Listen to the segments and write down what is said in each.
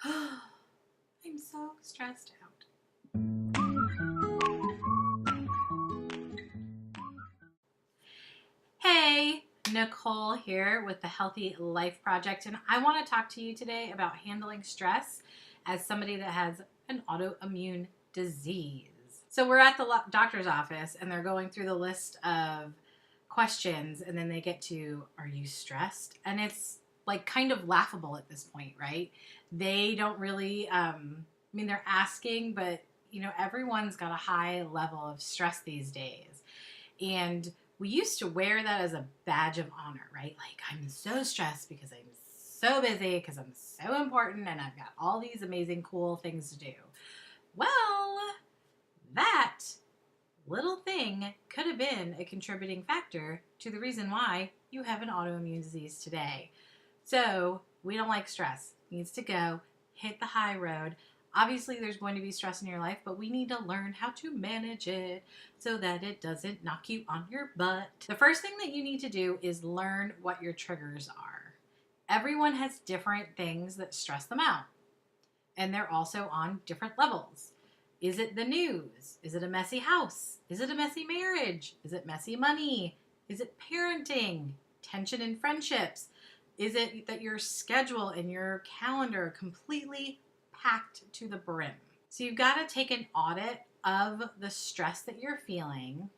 I'm so stressed out. Hey, Nicole here with the Healthy Life Project, and I want to talk to you today about handling stress as somebody that has an autoimmune disease. So we're at the doctor's office and they're going through the list of questions, and then they get to, are you stressed? And it's like kind of laughable at this point, right? They don't really, they're asking, but everyone's got a high level of stress these days. And we used to wear that as a badge of honor, right? Like, I'm so stressed because I'm so busy, because I'm so important, and I've got all these amazing, cool things to do. Well, that little thing could have been a contributing factor to the reason why you have an autoimmune disease today. So we don't like stress. It needs to go. Hit the high road. Obviously, there's going to be stress in your life, but we need to learn how to manage it so that it doesn't knock you on your butt. The first thing that you need to do is learn what your triggers are. Everyone has different things that stress them out, and they're also on different levels. Is it the news? Is it a messy house? Is it a messy marriage? Is it messy money? Is it parenting? Tension in friendships? Is it that your schedule and your calendar are completely packed to the brim? So you've got to take an audit of the stress that you're feeling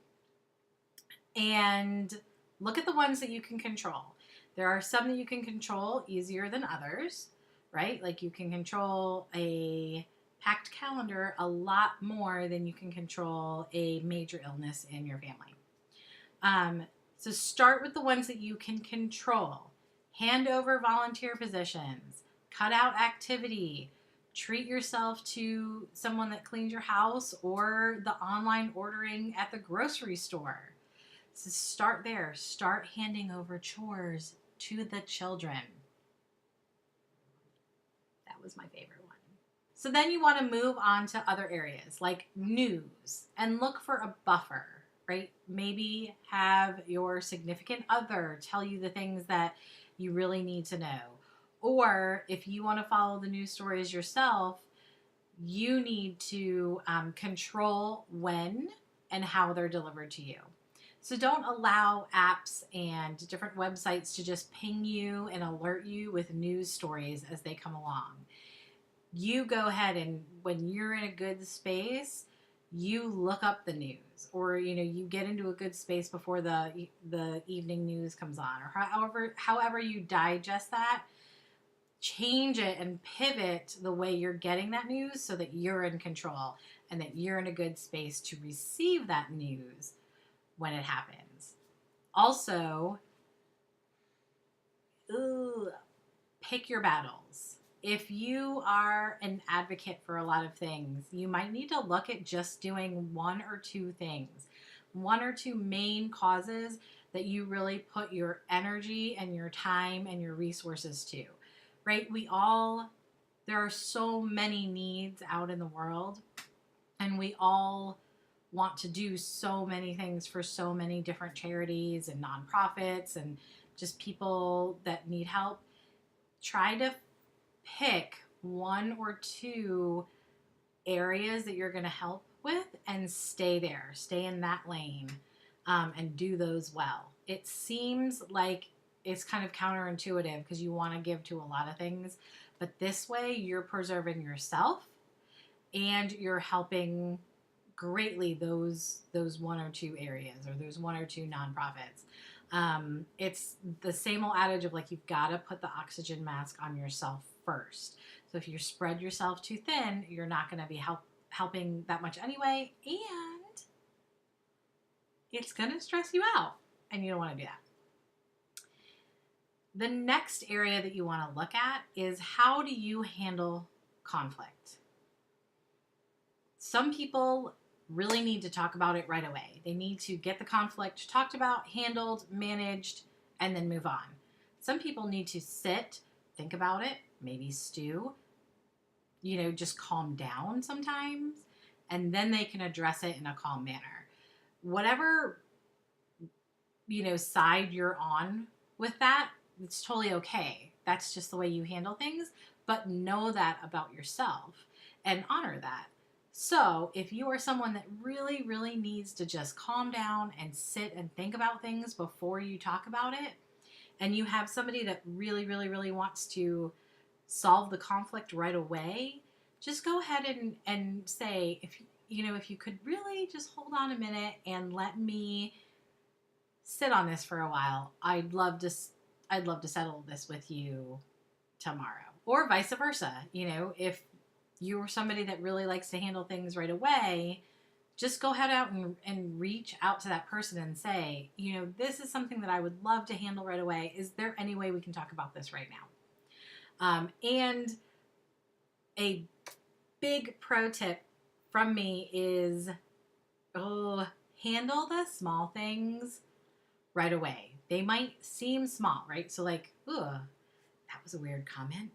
and look at the ones that you can control. There are some that you can control easier than others, right? Like you can control a packed calendar a lot more than you can control a major illness in your family. So start with the ones that you can control. Hand over volunteer positions, cut out activity, treat yourself to someone that cleans your house or the online ordering at the grocery store. So start there. Start handing over chores to the children. That was my favorite one. So then you want to move on to other areas like news and look for a buffer, right? Maybe have your significant other tell you the things that you really need to know. Or if you want to follow the news stories yourself, you need to control when and how they're delivered to you. So don't allow apps and different websites to just ping you and alert you with news stories as they come along. You go ahead and when you're in a good space, you look up the news, or you get into a good space before the evening news comes on, or however you digest that. Change it and pivot the way you're getting that news so that you're in control and that you're in a good space to receive that news when it happens. Also, pick your battles. If you are an advocate for a lot of things, you might need to look at just doing one or two things, one or two main causes that you really put your energy and your time and your resources to, right? There are so many needs out in the world, and we all want to do so many things for so many different charities and nonprofits and just people that need help. Try to pick one or two areas that you're going to help with and stay there, stay in that lane, and do those well. It seems like it's kind of counterintuitive because you want to give to a lot of things, but this way you're preserving yourself and you're helping greatly those one or two areas or those one or two nonprofits. It's the same old adage of like, you've got to put the oxygen mask on yourself first. So if you spread yourself too thin, you're not going to be helping that much anyway, and it's going to stress you out, and you don't want to do that. The next area that you want to look at is, how do you handle conflict? Some people really need to talk about it right away. They need to get the conflict talked about, handled, managed, and then move on. Some people need to sit, think about it, maybe stew, just calm down sometimes, and then they can address it in a calm manner. Whatever, side you're on with that, it's totally okay. That's just the way you handle things. but know that about yourself and honor that. So if you are someone that really, really needs to just calm down and sit and think about things before you talk about it, and you have somebody that really, really, really wants to solve the conflict right away, just go ahead and say, if you could really just hold on a minute and let me sit on this for a while. I'd love to settle this with you tomorrow, or vice versa. If you're somebody that really likes to handle things right away, just go ahead out and reach out to that person and say, this is something that I would love to handle right away. Is there any way we can talk about this right now? And a big pro tip from me is, handle the small things right away. They might seem small, right? So like, that was a weird comment.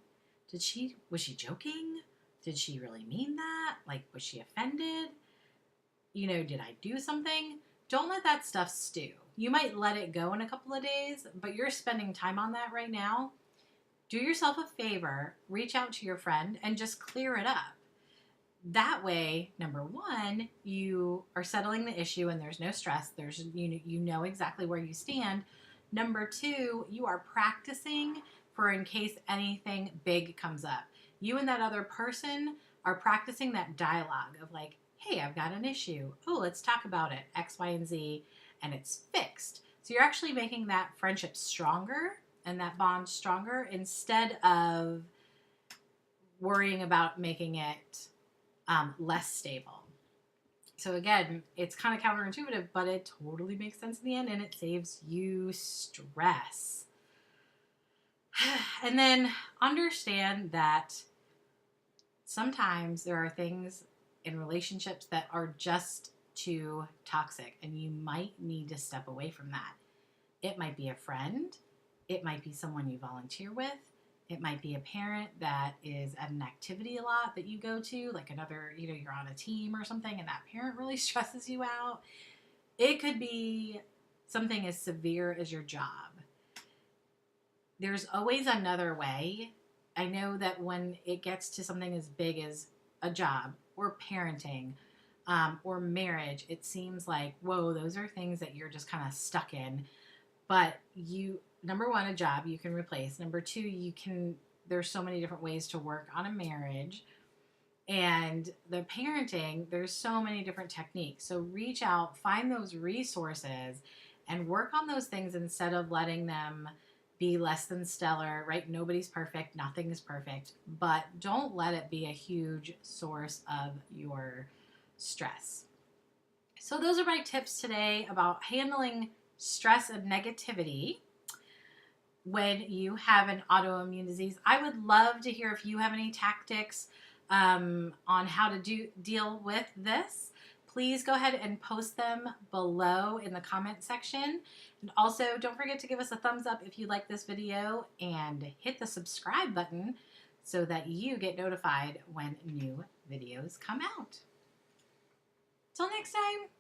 Was she joking? Did she really mean that? Like, was she offended? Did I do something? Don't let that stuff stew. You might let it go in a couple of days, but you're spending time on that right now. Do yourself a favor, reach out to your friend and just clear it up. That way, number one, you are settling the issue and there's no stress. You know exactly where you stand. Number two, you are practicing for in case anything big comes up. You and that other person are practicing that dialogue of like, hey, I've got an issue. Oh, let's talk about it. X, Y, and Z, and it's fixed. So you're actually making that friendship stronger and that bond stronger instead of worrying about making it less stable. So again, it's kind of counterintuitive, but it totally makes sense in the end, and it saves you stress. And then understand that sometimes there are things in relationships that are just too toxic, and you might need to step away from that. It might be a friend. It might be someone you volunteer with. It might be a parent that is at an activity a lot that you go to, like another, you're on a team or something, and that parent really stresses you out. It could be something as severe as your job. There's always another way. I know that when it gets to something as big as a job or parenting or marriage, it seems like, whoa, those are things that you're just kind of stuck in. But number one, a job you can replace. Number two, there's so many different ways to work on a marriage. And the parenting, there's so many different techniques. So reach out, find those resources, and work on those things instead of letting them be less than stellar, right? Nobody's perfect. Nothing is perfect. But don't let it be a huge source of your stress. So those are my tips today about handling stress and negativity when you have an autoimmune disease. I would love to hear if you have any tactics on how to deal with this. Please go ahead and post them below in the comment section. And also, don't forget to give us a thumbs up if you like this video and hit the subscribe button so that you get notified when new videos come out. Till next time.